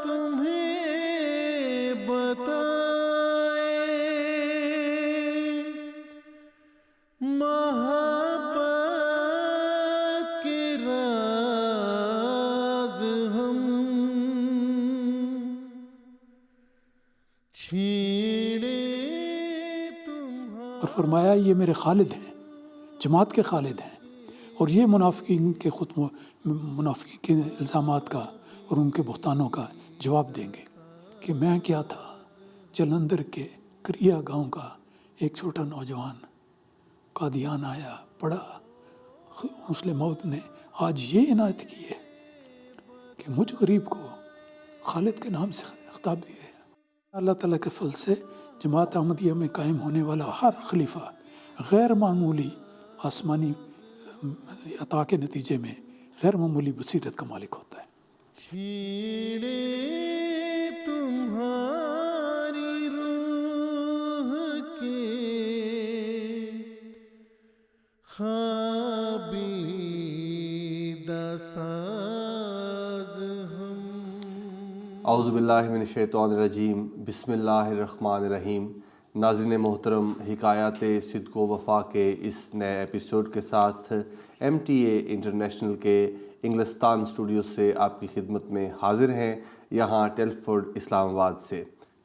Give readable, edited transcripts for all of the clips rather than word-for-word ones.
تمہیں بتائیں محبت کے راز ہم چھیڑے اور فرمایا یہ میرے خالد ہیں، جماعت کے خالد ہیں، اور یہ منافقین کے منافقین کے الزامات کا اور ان کے بہتانوں کا جواب دیں گے کہ میں کیا تھا، جلندھر کے کریا گاؤں کا ایک چھوٹا نوجوان قادیان آیا، پڑھا، مسلم موت نے آج یہ عنایت کی ہے کہ مجھ غریب کو خالد کے نام سے خطاب دیا ہے۔ اللہ تعالیٰ کے فضل سے جماعت احمدیہ میں قائم ہونے والا ہر خلیفہ غیر معمولی آسمانی عطا کے نتیجے میں غیر معمولی بصیرت کا مالک ہوتا ہے۔ چھیڑے تمہاری روح کے خوابیدہ ساز ہم۔ اعوذ باللہ من الشیطان الرجیم، بسم اللہ الرحمن الرحیم۔ ناظرین محترم، حکایات صدق و وفا کے اس نئے ایپیسوڈ کے ساتھ MTA انٹرنیشنل کے انگلستان اسٹوڈیو سے آپ کی خدمت میں حاضر ہیں، یہاں ٹیلفورڈ اسلام آباد سے۔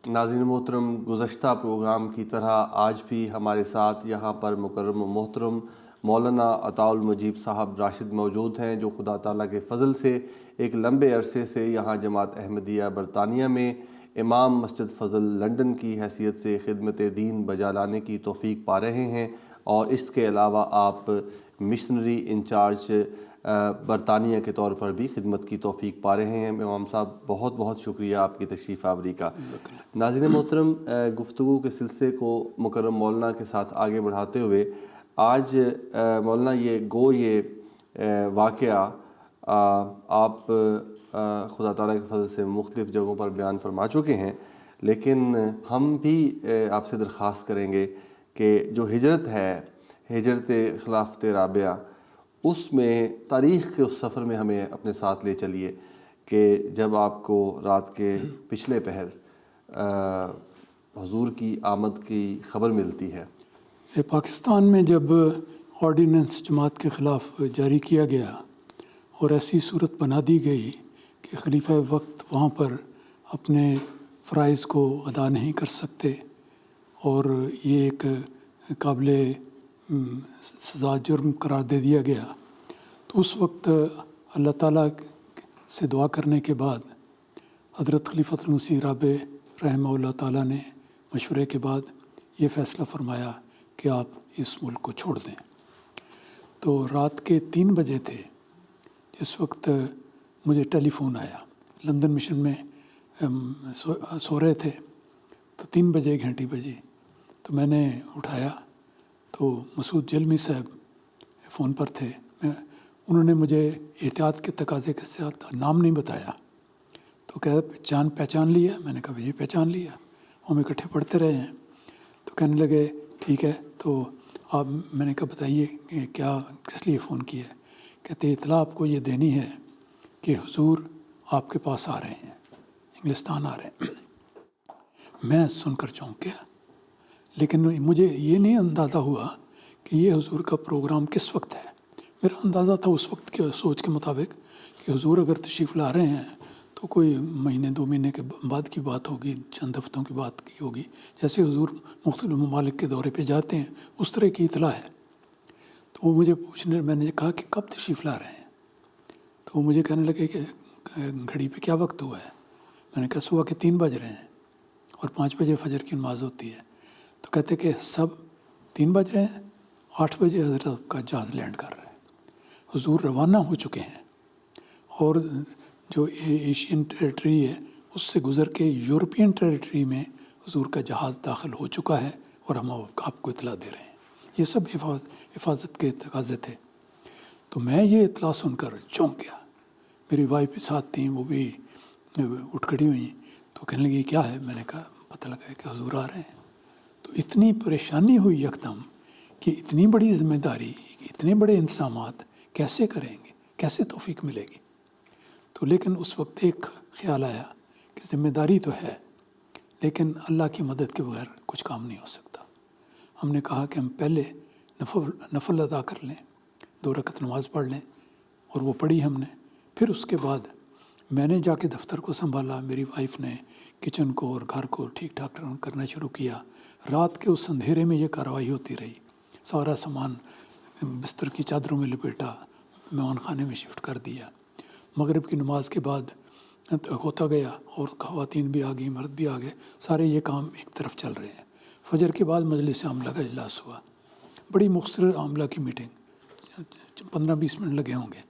ناظرین محترم، گزشتہ پروگرام کی طرح آج بھی ہمارے ساتھ یہاں پر مکرم و محترم مولانا عطاء المجیب صاحب راشد موجود ہیں، جو خدا تعالیٰ کے فضل سے ایک لمبے عرصے سے یہاں جماعت احمدیہ برطانیہ میں امام مسجد فضل لنڈن کی حیثیت سے خدمت دین بجا لانے کی توفیق پا رہے ہیں، اور اس کے علاوہ آپ مشنری انچارج برطانیہ کے طور پر بھی خدمت کی توفیق پا رہے ہیں۔ امام صاحب، بہت بہت شکریہ آپ کی تشریف آوری کا۔ ناظرین محترم، گفتگو کے سلسلے کو مکرم مولانا کے ساتھ آگے بڑھاتے ہوئے آج مولانا یہ واقعہ آپ خدا تعالیٰ کے فضل سے مختلف جگہوں پر بیان فرما چکے ہیں، لیکن ہم بھی آپ سے درخواست کریں گے کہ جو ہجرت ہے، ہجرت خلافت رابعہ، اس میں تاریخ کے اس سفر میں ہمیں اپنے ساتھ لے چلیے کہ جب آپ کو رات کے پچھلے پہر حضور کی آمد کی خبر ملتی ہے۔ پاکستان میں جب آرڈیننس جماعت کے خلاف جاری کیا گیا اور ایسی صورت بنا دی گئی کہ خلیفہ وقت وہاں پر اپنے فرائض کو ادا نہیں کر سکتے اور یہ ایک قابل سزا جرم قرار دے دیا گیا، تو اس وقت اللہ تعالیٰ سے دعا کرنے کے بعد حضرت خلیفۃ المسیح رابع رحمہ اللہ تعالیٰ نے مشورے کے بعد یہ فیصلہ فرمایا کہ آپ اس ملک کو چھوڑ دیں۔ تو رات کے 3 بجے تھے جس وقت مجھے ٹیلی فون آیا، لندن مشن میں سو رہے تھے، تو 3 بجے گھنٹی بجی، تو میں نے اٹھایا تو مسعود جلمی صاحب فون پر تھے۔ انہوں نے مجھے احتیاط کے تقاضے کے ساتھ نام نہیں بتایا، تو پہچان لیا؟ میں نے کہا یہ پہچان لیا، ہم اکٹھے پڑھتے رہے ہیں۔ تو کہنے لگے ٹھیک ہے، تو آپ، میں نے کہا بتائیے کہ کیا کس لیے فون کیا ہے؟ کہتے اطلاع آپ کو یہ دینی ہے کہ حضور آپ کے پاس آ رہے ہیں، انگلستان آ رہے ہیں۔ میں سن کر چونک گیا، لیکن مجھے یہ نہیں اندازہ ہوا کہ یہ حضور کا پروگرام کس وقت ہے۔ میرا اندازہ تھا اس وقت کے سوچ کے مطابق کہ حضور اگر تشریف لا رہے ہیں تو کوئی مہینے 2 مہینے کے بعد کی بات ہوگی، چند ہفتوں کی بات کی ہوگی، جیسے حضور مختلف ممالک کے دورے پہ جاتے ہیں اس طرح کی اطلاع ہے۔ تو وہ مجھے پوچھنے، میں نے کہا کہ کب تشریف لا رہے ہیں؟ تو وہ مجھے کہنے لگے کہ گھڑی پہ کیا وقت ہوا ہے؟ میں نے کہا صبح کے 3 بج رہے ہیں اور 5 بجے فجر کی نماز ہوتی ہے۔ تو کہتے کہ سب 3 بج رہے ہیں، 8 بجے حضرت کا جہاز لینڈ کر رہا ہے، حضور روانہ ہو چکے ہیں، اور جو ایشین ٹیریٹری ہے اس سے گزر کے یورپین ٹیریٹری میں حضور کا جہاز داخل ہو چکا ہے اور ہم آپ کو اطلاع دے رہے ہیں۔ یہ سب حفاظت کے تقاضے تھے۔ تو میں یہ اطلاع سن کر چونک گیا۔ میری وائف بھی ساتھ تھیں، وہ بھی اٹھ کھڑی ہوئیں، تو کہنے لگی کیا ہے؟ میں نے کہا پتہ لگا ہے کہ حضور آ رہے ہیں۔ تو اتنی پریشانی ہوئی یکدم کہ اتنی بڑی ذمہ داری، اتنے بڑے انتظامات کیسے کریں گے، کیسے توفیق ملے گی؟ تو لیکن اس وقت ایک خیال آیا کہ ذمہ داری تو ہے لیکن اللہ کی مدد کے بغیر کچھ کام نہیں ہو سکتا۔ ہم نے کہا کہ ہم پہلے نفل ادا کر لیں، 2 رکعت نماز پڑھ لیں، اور وہ پڑھی ہم نے۔ پھر اس کے بعد میں نے جا کے دفتر کو سنبھالا، میری وائف نے کچن کو اور گھر کو ٹھیک ٹھاک کرنا شروع کیا۔ رات کے اس اندھیرے میں یہ کارروائی ہوتی رہی، سارا سامان بستر کی چادروں میں لپیٹا، مہمان خانے میں شفٹ کر دیا۔ مغرب کی نماز کے بعد ہوتا گیا، اور خواتین بھی آ گئی، مرد بھی آ گئے، سارے یہ کام ایک طرف چل رہے ہیں۔ فجر کے بعد مجلس عاملہ کا اجلاس ہوا، بڑی مختصر عاملہ کی میٹنگ، 15-20 منٹ لگے ہوں گے۔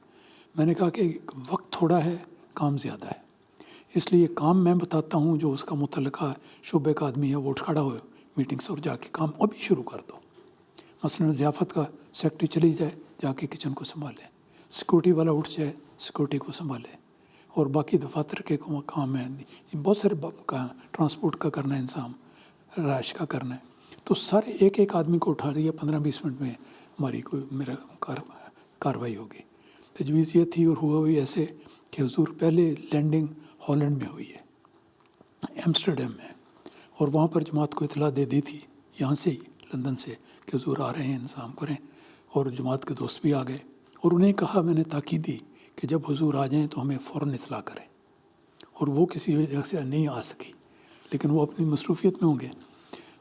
میں نے کہا کہ وقت تھوڑا ہے، کام زیادہ ہے، اس لیے کام میں بتاتا ہوں، جو اس کا متعلقہ شعبے کا آدمی ہے وہ اٹھ کھڑا ہو میٹنگ سے اور جا کے کام ابھی شروع کر دو۔ مثلاً ضیافت کا سیکٹری چلی جائے، جا کے کچن کو سنبھالے، سیکورٹی والا اٹھ جائے، سیکورٹی کو سنبھالے، اور باقی دفاتر کے کام ہیں، بہت سارے ٹرانسپورٹ کا کرنا ہے، انتظام رہائش کا کرنا ہے، تو سارے ایک ایک آدمی کو اٹھا دیا۔ 15-20 منٹ میں ہماری میرا کاروائی ہوگی۔ تجویز یہ تھی، اور ہوا بھی ایسے کہ حضور پہلے لینڈنگ ہالینڈ میں ہوئی ہے، ایمسٹرڈیم میں، اور وہاں پر جماعت کو اطلاع دے دی تھی یہاں سے ہی، لندن سے، کہ حضور آ رہے ہیں، انتظام کریں، اور جماعت کے دوست بھی آ گئے، اور انہیں کہا، میں نے تاکید دی کہ جب حضور آ جائیں تو ہمیں فوراً اطلاع کریں، اور وہ کسی وجہ سے نہیں آ سکی، لیکن وہ اپنی مصروفیت میں ہوں گے۔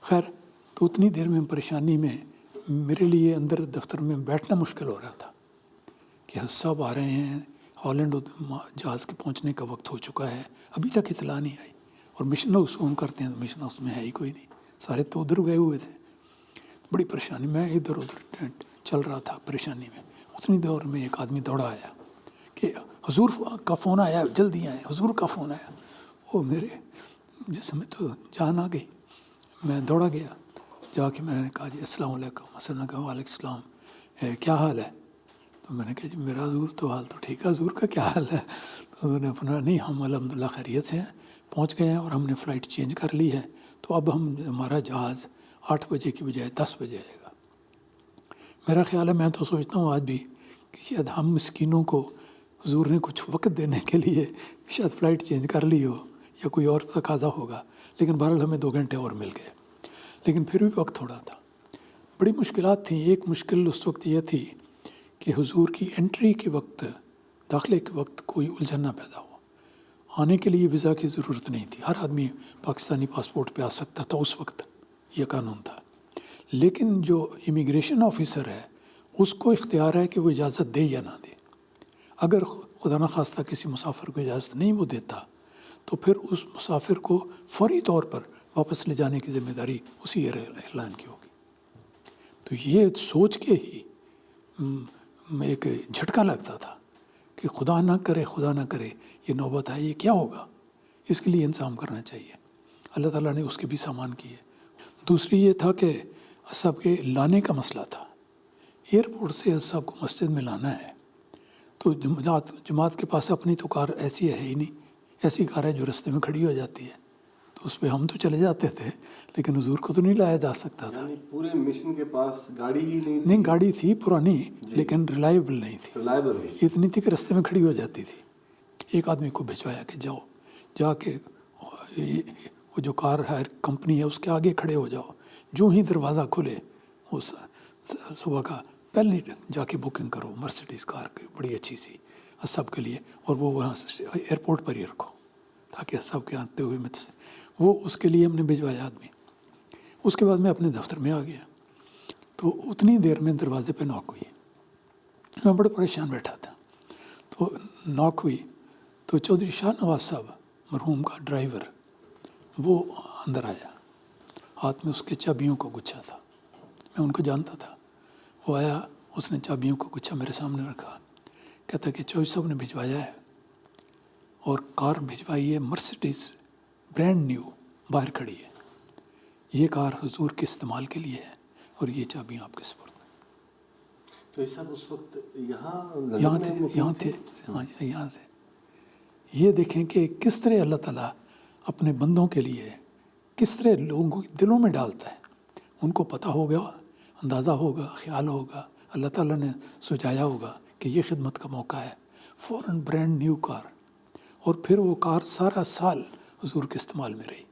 خیر، تو اتنی دیر میں پریشانی میں میرے لیے اندر دفتر میں بیٹھنا مشکل ہو رہا تھا کہ حضرت صاحب آ رہے ہیں، ہالینڈ جہاز کے پہنچنے کا وقت ہو چکا ہے، ابھی تک اطلاع نہیں آئی، اور مشن ہاؤس فون کرتے ہیں تو مشن ہاؤس میں ہے ہی کوئی نہیں، سارے تو ادھر گئے ہوئے تھے۔ بڑی پریشانی، میں ادھر ادھر چل رہا تھا پریشانی میں۔ اتنی دور میں ایک آدمی دوڑا آیا کہ حضور کا فون آیا، جلدی آئے، حضور کا فون آیا۔ وہ میرے جسم میں تو جان آ گئی، میں دوڑا گیا، جا کے میں نے کہا، جی السلام علیکم۔ حسن نے کہا، وعلیکم السلام، کیا حال ہے؟ تو میں نے کہا، جی میرا حضور تو حال تو ٹھیک ہے، حضور کا کیا حال ہے؟ تو انہوں نے اپنا، نہیں ہم الحمدللہ خیریت سے ہیں، پہنچ گئے ہیں، اور ہم نے فلائٹ چینج کر لی ہے، تو اب ہمارا جہاز 8 بجے کی بجائے 10 بجے آئے گا۔ میرا خیال ہے، میں تو سوچتا ہوں آج بھی کہ شاید ہم مسکینوں کو حضور نے کچھ وقت دینے کے لیے شاید فلائٹ چینج کر لی ہو، یا کوئی اور تقاضا ہوگا، لیکن بہرحال ہمیں 2 گھنٹے اور مل گئے، لیکن پھر بھی وقت تھوڑا تھا۔ بڑی مشکلات تھیں۔ ایک مشکل اس وقت یہ تھی کہ حضور کی انٹری کے وقت، داخلے کے وقت کوئی الجھن نہ پیدا ہو۔ آنے کے لیے ویزا کی ضرورت نہیں تھی، ہر آدمی پاکستانی پاسپورٹ پہ آ سکتا تھا، اس وقت یہ قانون تھا، لیکن جو امیگریشن آفیسر ہے اس کو اختیار ہے کہ وہ اجازت دے یا نہ دے۔ اگر خدا نخواستہ کسی مسافر کو اجازت نہیں وہ دیتا تو پھر اس مسافر کو فوری طور پر واپس لے جانے کی ذمہ داری اسی اعلان کی ہوگی۔ تو یہ سوچ کے ہی ایک جھٹکا لگتا تھا کہ خدا نہ کرے، خدا نہ کرے یہ نوبت آئی، یہ کیا ہوگا، اس کے لیے انتظام کرنا چاہیے۔ اللہ تعالیٰ نے اس کے بھی سامان کیے۔ دوسری یہ تھا کہ صاحب کے لانے کا مسئلہ تھا، ایئرپورٹ سے صاحب کو مسجد میں لانا ہے، تو جماعت کے پاس اپنی تو کار ایسی ہے ہی نہیں، ایسی کار ہے جو رستے میں کھڑی ہو جاتی ہے، تو اس پہ ہم تو چلے جاتے تھے، لیکن حضور کو تو نہیں لایا جا سکتا تھا۔ یعنی پورے مشن کے پاس گاڑی ہی نہیں تھی؟ نہیں، گاڑی تھی پرانی، لیکن ریلائبل نہیں تھی، اتنی تھی کہ رستے میں کھڑی ہو جاتی تھی۔ ایک آدمی کو بھجوایا کہ جاؤ، جا کے وہ جو کار ہائر کمپنی ہے اس کے آگے کھڑے ہو جاؤ، جو ہی دروازہ کھلے اس صبح کا پہلے جا کے بکنگ کرو، مرسیڈیز کار کی بڑی اچھی سی سب کے لیے، اور وہ وہاں سے ایئرپورٹ پر ہی رکھو تاکہ سب کے آتے ہوئے وہ اس کے لیے ہم نے بھجوایا آدمی۔ اس کے بعد میں اپنے دفتر میں آ گیا، تو اتنی دیر میں دروازے پہ نوک ہوئی، میں بڑا پریشان بیٹھا تھا، تو نوک ہوئی تو چودھری شاہ نواز صاحب مرحوم کا ڈرائیور وہ اندر آیا، ہاتھ میں اس کے چابیوں کو گچھا تھا، میں ان کو جانتا تھا۔ وہ آیا، اس نے چابیوں کو گچھا میرے سامنے رکھا، کہتا کہ چودھری صاحب نے بھجوایا ہے، اور کار بھجوائی ہے مرسیڈیز برینڈ نیو، باہر کھڑی ہے، یہ کار حضور کے استعمال کے لیے ہے، اور یہ چابیاں آپ کے سپرد۔ تو یہ سب اس وقت یہاں تھے ہاں، یہاں سے یہ دیکھیں کہ کس طرح اللہ تعالیٰ اپنے بندوں کے لیے کس طرح لوگوں کے دلوں میں ڈالتا ہے۔ ان کو پتہ ہوگا، اندازہ ہوگا، خیال ہوگا، اللہ تعالیٰ نے سجایا ہوگا کہ یہ خدمت کا موقع ہے، فوراً برینڈ نیو کار اور پھر وہ کار سارا سال حضور کے استعمال میں رہی.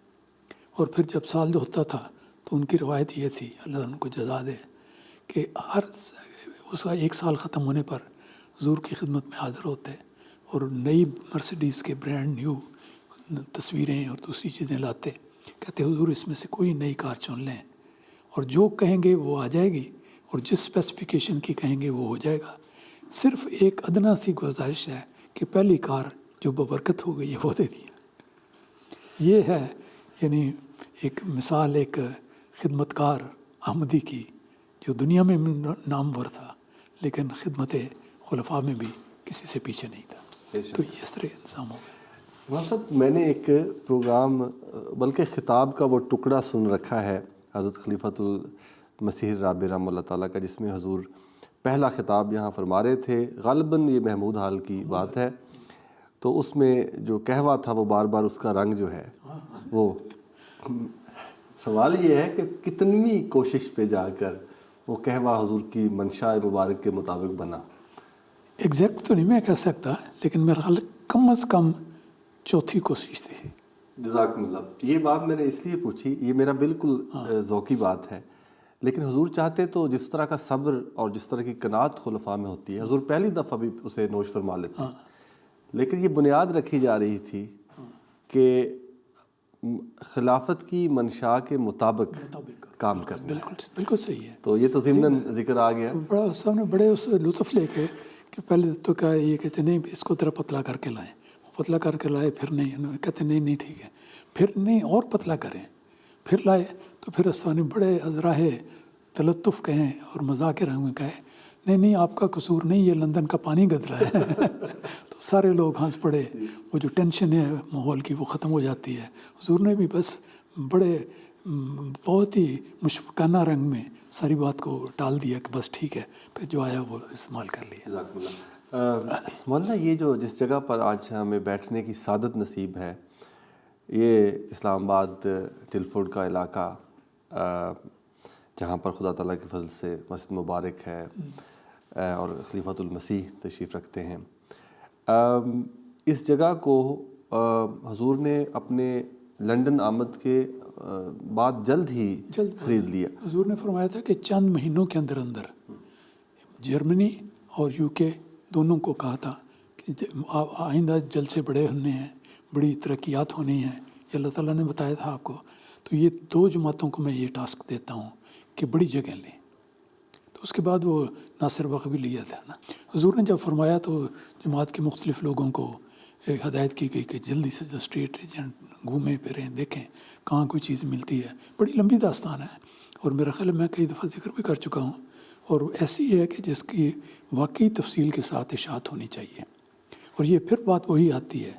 اور پھر جب سال جو ہوتا تھا تو ان کی روایت یہ تھی، اللہ ان کو جزا دے، کہ ہر اس کا 1 سال ختم ہونے پر حضور کی خدمت میں حاضر ہوتے اور نئی مرسیڈیز کے برانڈ نیو تصویریں اور دوسری چیزیں لاتے. کہتے حضور اس میں سے کوئی نئی کار چن لیں، اور جو کہیں گے وہ آ جائے گی، اور جس اسپیسیفیکیشن کی کہیں گے وہ ہو جائے گا. صرف ایک ادنا سی گزارش ہے کہ پہلی کار جو ببرکت ہو گئی ہے وہ دے دی. یہ ہے یعنی ایک مثال ایک خدمت کار احمدی کی، جو دنیا میں نامور تھا لیکن خدمت خلفاء میں بھی کسی سے پیچھے نہیں تھا. تو اس طرح انتظام ہو گیا. مولانا صاحب، میں نے ایک پروگرام بلکہ خطاب کا وہ ٹکڑا سن رکھا ہے حضرت خلیفۃ المسیح الرابع رحمہ اللہ تعالیٰ کا، جس میں حضور پہلا خطاب یہاں فرما رہے تھے. غالباً یہ محمود حال کی بات ہے. تو اس میں جو قہوہ تھا وہ بار بار اس کا رنگ جو ہے وہ، سوال یہ ہے کہ کتنی کوشش پہ جا کر وہ قہوہ حضور کی منشاء مبارک کے مطابق بنا. ایگزیکٹ تو نہیں میں کہہ سکتا، لیکن میرا خیال کم از کم چوتھی کوشش تھی. جزاکم اللہ. یہ بات میں نے اس لیے پوچھی، یہ میرا بالکل ذوقی بات ہے، لیکن حضور چاہتے تو جس طرح کا صبر اور جس طرح کی قناعت خلفاء میں ہوتی ہے، حضور پہلی دفعہ بھی اسے نوش فرما لیتے. لیکن یہ بنیاد رکھی جا رہی تھی کہ خلافت کی منشاء کے مطابق کام کرنا. بالکل صحیح ہے. تو یہ تو ضمن ذکر آ گیا. بڑا سب نے بڑے اس لطف لے کے کہ پہلے تو کہا یہ کہتے نہیں اس کو ذرا پتلا کر کے لائیں، پتلا کر کے لائے، پھر نہیں، کہتے نہیں ٹھیک ہے، پھر نہیں اور پتلا کریں، پھر لائے. تو پھر استانی بڑے ازراہ تلطف کہیں اور مذاق کے رنگ میں کہے نہیں آپ کا قصور نہیں، یہ لندن کا پانی گدلا ہے. تو سارے لوگ ہنس پڑے. وہ جو ٹینشن ہے ماحول کی وہ ختم ہو جاتی ہے. حضور نے بھی بس بڑے بہت ہی مشفقانہ رنگ میں ساری بات کو ٹال دیا کہ بس ٹھیک ہے، پھر جو آیا وہ استعمال کر لیا. جزاک اللہ. مولانا یہ جو جس جگہ پر آج ہمیں بیٹھنے کی سعادت نصیب ہے، یہ اسلام آباد ٹلفورڈ کا علاقہ، جہاں پر خدا تعالیٰ کے فضل سے مسجد مبارک ہے اور خلیفۃ المسیح تشریف رکھتے ہیں. اس جگہ کو حضور نے اپنے لنڈن آمد کے بعد جلد ہی خرید لیا. حضور نے فرمایا تھا کہ چند مہینوں کے اندر جرمنی اور UK دونوں کو کہا تھا کہ آئندہ جلد سے بڑے ہونے ہیں، بڑی ترقیات ہونی ہیں، یہ اللہ تعالیٰ نے بتایا تھا آپ کو. تو یہ 2 جماعتوں کو میں یہ ٹاسک دیتا ہوں کہ بڑی جگہ لیں. تو اس کے بعد وہ ناصر وقت بھی لیا تھا نا. حضور نے جب فرمایا تو جماعت کے مختلف لوگوں کو ہدایت کی گئی کہ جلدی سے اسٹیٹ ایجنٹ گھومیں پھریں، دیکھیں کہاں کوئی چیز ملتی ہے. بڑی لمبی داستان ہے اور میرا خیال میں کئی دفعہ ذکر بھی کر چکا ہوں، اور ایسی ہے کہ جس کی واقعی تفصیل کے ساتھ اشاعت ہونی چاہیے. اور یہ پھر بات وہی آتی ہے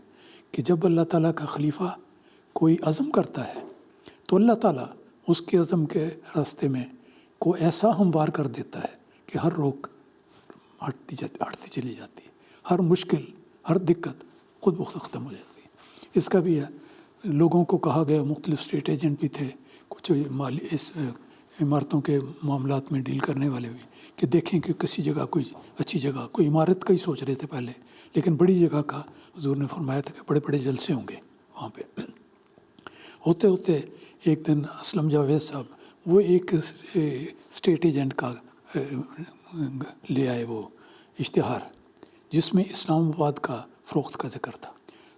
کہ جب اللہ تعالیٰ کا خلیفہ کوئی عزم کرتا ہے تو اللہ تعالیٰ اس کے عزم کے راستے میں کو ایسا ہموار کر دیتا ہے کہ ہر روک ہٹتی چلی جاتی ہے، ہر مشکل، ہر دقت خود بخود ختم ہو جاتی ہے. اس کا بھی ہے، لوگوں کو کہا گیا، مختلف اسٹیٹ ایجنٹ بھی تھے، کچھ مالی اس عمارتوں کے معاملات میں ڈیل کرنے والے بھی، کہ دیکھیں کہ کسی جگہ کوئی اچھی جگہ، کوئی عمارت کا ہی سوچ رہے تھے پہلے، لیکن بڑی جگہ کا حضور نے فرمایا تھا کہ بڑے بڑے جلسے ہوں گے وہاں پہ. ہوتے ہوتے ایک دن اسلم جاوید صاحب وہ ایک اسٹیٹ ایجنٹ کا لے آئے وہ اشتہار جس میں اسلام آباد کا فروخت کا ذکر تھا.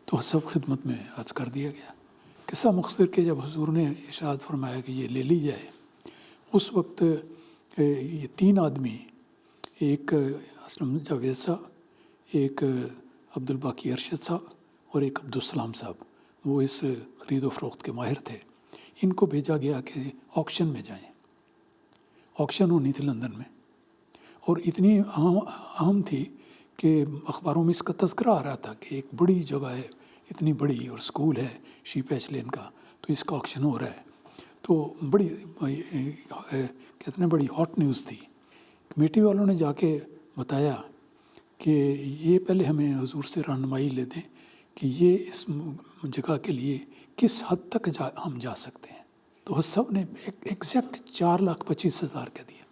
تو سب خدمت میں عرض کر دیا گیا. قصہ مختصر کہ جب حضور نے ارشاد فرمایا کہ یہ لے لی جائے، اس وقت یہ 3 آدمی، ایک اسلم جاوید صاحب، ایک عبد الباقی ارشد صاحب اور ایک عبدالسلام صاحب، وہ اس خرید و فروخت کے ماہر تھے. ان کو بھیجا گیا کہ آکشن میں جائیں. آکشن ہونی تھی لندن میں، اور اتنی اہم تھی کہ اخباروں میں اس کا تذکرہ آ رہا تھا کہ ایک بڑی جگہ ہے، اتنی بڑی، اور اسکول ہے شیپ ایچ لین کا، تو اس کا آکشن ہو رہا ہے. تو بڑی کہتے ہیں بڑی ہاٹ نیوز تھی. کمیٹی والوں نے جا کے بتایا کہ یہ پہلے ہمیں حضور سے رہنمائی لے دیں کہ یہ اس جگہ کے لیے کس حد تک ہم جا سکتے ہیں. تو سب نے ایگزیکٹ 4,25,000 کہہ دیا.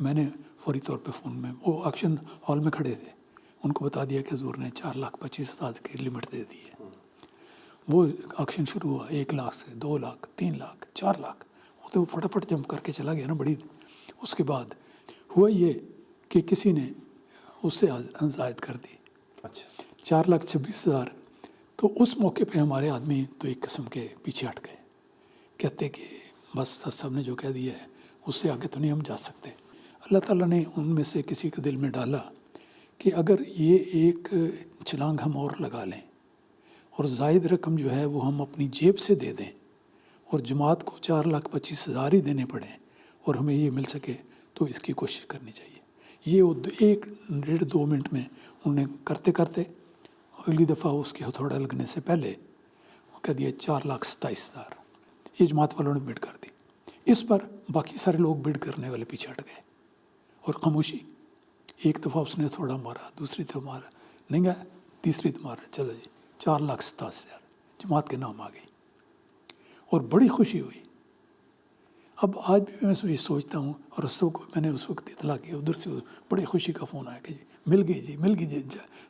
میں نے فوری طور پہ فون میں، وہ آکشن ہال میں کھڑے تھے، ان کو بتا دیا کہ حضور نے 4,25,000 کی لمٹ دے دی ہے. وہ آکشن شروع ہوا 1 لاکھ سے 2 لاکھ 3 لاکھ 4 لاکھ. وہ تو فٹافٹ جمپ کر کے چلا گیا نا بڑی. اس کے بعد ہوا یہ کہ کسی نے اس سے زائد کر دی. اچھا 4,26,000. تو اس موقع پہ ہمارے آدمی تو ایک قسم کے پیچھے ہٹ گئے, کہتے کہ بس صاحب نے جو کہہ دیا ہے اس سے آگے تو نہیں ہم جا سکتے. اللہ تعالیٰ نے ان میں سے کسی کے دل میں ڈالا کہ اگر یہ ایک چھلانگ ہم اور لگا لیں اور زائد رقم جو ہے وہ ہم اپنی جیب سے دے دیں اور جماعت کو 4,25,000 ہی دینے پڑیں اور ہمیں یہ مل سکے تو اس کی کوشش کرنی چاہیے. یہ 1-1.5-2 منٹ میں انہوں نے کرتے کرتے اگلی دفعہ اس کے ہتھوڑا لگنے سے پہلے وہ کہہ دیا 4,27,000. یہ جماعت والوں نے بڈ کر دی. اس پر باقی سارے لوگ بڈ کرنے والے پیچھے ہٹ گئے اور خاموشی. ایک دفعہ اس نے تھوڑا مارا, دوسری دفعہ مارا, نہیں گیا, تیسری دفعہ مارا, چلو جی 4,27,000 جماعت کے نام آ گئی اور بڑی خوشی ہوئی. اب آج بھی میں یہ سوچتا ہوں اور سب کو میں نے اس وقت اطلاع کی, ادھر سے بڑی خوشی کا فون آیا کہ جی مل گئی جی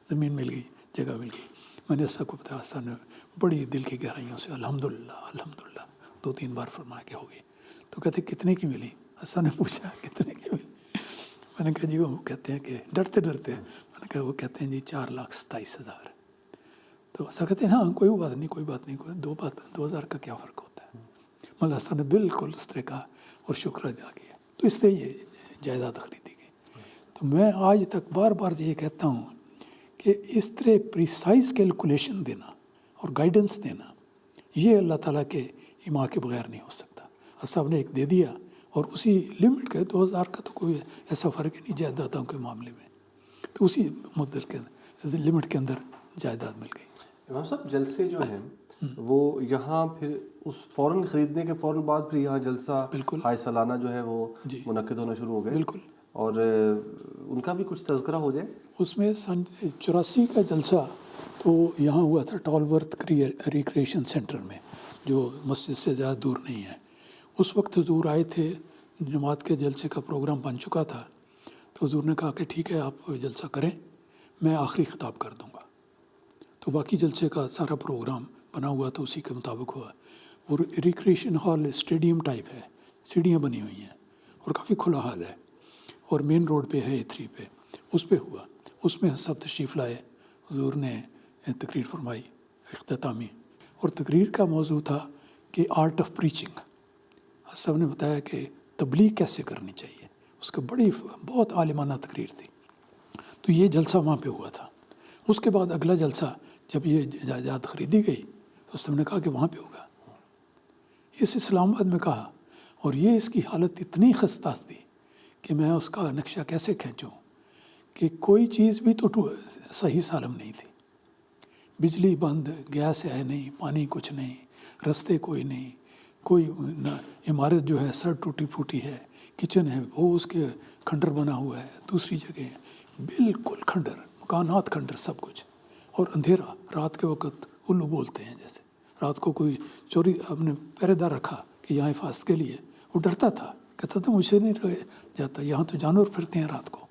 زمین مل گئی, جگہ مل گئی. میں نے سب کو بتایا. سر نے بڑی دل کی گہرائیوں سے الحمدللہ 2-3 بار فرمایا کہ ہو گئی. تو کہتے کتنے کی ملی؟ حسن نے پوچھا کتنے کی ملی؟ میں نے کہا جی وہ کہتے ہیں کہ ڈرتے میں نے کہا وہ کہتے ہیں جی 4,27,000. تو ایسا کہتے ہیں ہاں کوئی بات نہیں 2,000 کا کیا فرق ہوتا ہے. مطلب حسن نے بالکل اس طرح کا اور شکر ادا کیا. تو اس سے یہ جائیداد خریدی گئی. تو میں آج تک بار بار یہ کہتا ہوں کہ اس طرح پریسائز کیلکولیشن دینا اور گائیڈنس دینا یہ اللہ تعالیٰ کے ایما کے بغیر نہیں ہو سکتا. صاحب نے ایک دے دیا اور اسی لمٹ کے 2,000 کا تو کوئی ایسا فرق ہی نہیں جائیدادوں کے معاملے میں. تو اسی مدت کے لمٹ کے اندر جائیداد مل گئی. امام صاحب جلسے جو ہیں وہ یہاں پھر اس فوراً خریدنے کے فوراً بعد پھر یہاں جلسہ بالکل ہائے سالانہ جو ہے وہ منعقد ہونا شروع ہو گئے. بالکل. اور ان کا بھی کچھ تذکرہ ہو جائے. اس میں 84 کا جلسہ تو یہاں ہوا تھا ٹالورتھ ریکریشن سینٹر میں جو مسجد سے زیادہ دور نہیں ہے. اس وقت حضور آئے تھے, جماعت کے جلسے کا پروگرام بن چکا تھا. تو حضور نے کہا کہ ٹھیک ہے آپ جلسہ کریں, میں آخری خطاب کر دوں گا. تو باقی جلسے کا سارا پروگرام بنا ہوا تو اسی کے مطابق ہوا. وہ ریکریشن ہال اسٹیڈیم ٹائپ ہے, سیڑھیاں بنی ہوئی ہیں اور کافی کھلا حال ہے اور مین روڈ پہ ہے A3 پہ. اس پہ ہوا. اس میں سب تشریف لائے. حضور نے تقریر فرمائی اختتامی, اور تقریر کا موضوع تھا کہ آرٹ آف پریچنگ. سب نے بتایا کہ تبلیغ کیسے کرنی چاہیے. اس کا بہت عالمانہ تقریر تھی. تو یہ جلسہ وہاں پہ ہوا تھا. اس کے بعد اگلا جلسہ جب یہ جائیداد خریدی گئی تو سب نے کہا کہ وہاں پہ ہوگا. اس اسلام آباد میں کہا, اور یہ اس کی حالت اتنی خستہ تھی کہ میں اس کا نقشہ کیسے کھینچوں کہ کوئی چیز بھی تو صحیح سالم نہیں تھی. بجلی بند, گیس ہے نہیں, پانی کچھ نہیں, رستے کوئی نہیں, کوئی عمارت جو ہے سر ٹوٹی پھوٹی ہے, کچن ہے وہ اس کے کھنڈر بنا ہوا ہے, دوسری جگہ بالکل کھنڈر, مکانات کھنڈر, سب کچھ. اور اندھیرا, رات کے وقت الو بولتے ہیں جیسے. رات کو کوئی چوری ہم نے پہرے دار رکھا کہ یہاں حفاظت کے لیے, وہ ڈرتا تھا, کہتا تھا مجھ سے نہیں رہ جاتا, یہاں تو جانور پھرتے ہیں رات کو.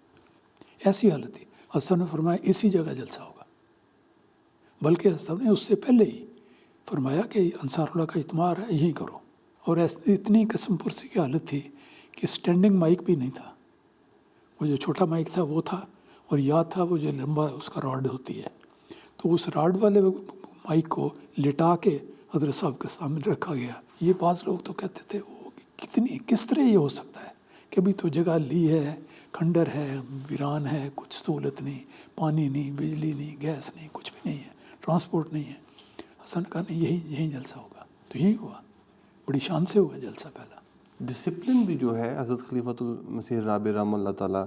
ایسی حالت تھی. حسن نے فرمایا اسی جگہ جلسہ ہوگا. بلکہ حسن نے اس سے پہلے ہی فرمایا کہ انصار اللہ کا اجتماع ہے یہیں کرو. اور اتنی قسم پرسی کی حالت تھی کہ اسٹینڈنگ مائک بھی نہیں تھا. وہ جو چھوٹا مائک تھا وہ تھا, اور یاد تھا وہ جو لمبا اس کا راڈ ہوتی ہے. تو اس راڈ والے مائک کو لٹا کے حضرت صاحب کے سامنے رکھا گیا. یہ بعض لوگ تو کہتے تھے وہ کس طرح یہ ہو سکتا ہے کہ ابھی تو جگہ لی ہے, کھنڈر ہے, ویران ہے, کچھ سہولت نہیں, پانی نہیں, بجلی نہیں, گیس نہیں, کچھ بھی نہیں ہے, ٹرانسپورٹ نہیں ہے. حسن کہا نہیں یہی جلسہ ہوگا. تو یہی ہوا, بڑی شان سے ہوا جلسہ پہلا. ڈسپلن بھی جو ہے حضرت خلیفۃ المسیح الرابع رحمہ اللہ تعالیٰ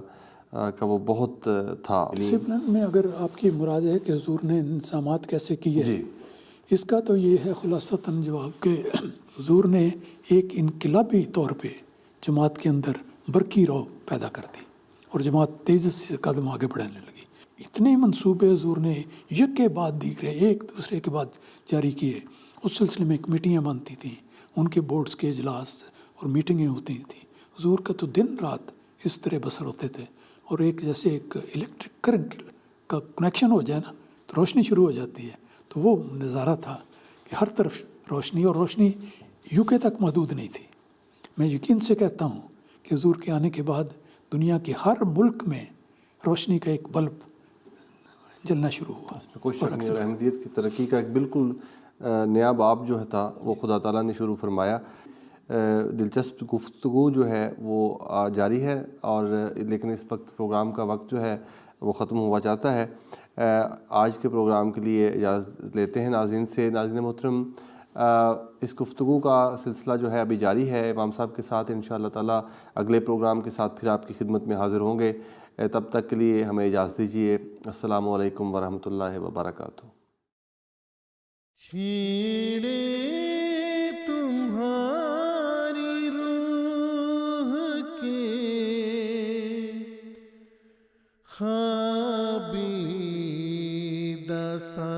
کا وہ بہت تھا. ڈسپلن میں اگر آپ کی مراد ہے کہ حضور نے انتظامات کیسے کیے, جی, اس کا تو یہ ہے خلاصتاً جواب کہ حضور نے ایک انقلابی طور پہ جماعت کے اندر برقی رو پیدا کر دی اور جماعت تیزی سے قدم آگے بڑھانے لگی. اتنے منصوبے حضور نے یک کے بعد دیگر ایک دوسرے کے بعد جاری کیے. اس سلسلے میں کمیٹیاں بنتی تھیں, ان کے بورڈز کے اجلاس اور میٹنگیں ہوتی تھیں. حضور کا تو دن رات اس طرح بسر ہوتے تھے. اور ایک جیسے ایک الیکٹرک کرنٹ کا کنیکشن ہو جائے نا تو روشنی شروع ہو جاتی ہے. تو وہ نظارہ تھا کہ ہر طرف روشنی، اور روشنی UK تک محدود نہیں تھی. میں یقین سے کہتا ہوں کہ حضور کے آنے کے بعد دنیا کے ہر ملک میں روشنی کا ایک بلب جلنا شروع ہوا. اس میں کوئی شک نہیں. اور احمدیت کی ترقی کا ایک بالکل نیا باب جو ہے تھا وہ خدا تعالیٰ نے شروع فرمایا. دلچسپ گفتگو جو ہے وہ جاری ہے، اور لیکن اس وقت پروگرام کا وقت جو ہے وہ ختم ہوا جاتا ہے. آج کے پروگرام کے لیے اجازت لیتے ہیں ناظرین سے. ناظرین محترم، اس گفتگو کا سلسلہ جو ہے ابھی جاری ہے امام صاحب کے ساتھ. انشاءاللہ تعالیٰ اگلے پروگرام کے ساتھ پھر آپ کی خدمت میں حاضر ہوں گے. تب تک کے لیے ہمیں اجازت دیجیے. السلام علیکم ورحمۃ اللہ وبرکاتہ. چھیڑے تمہاری روح کے خوابیدہ سا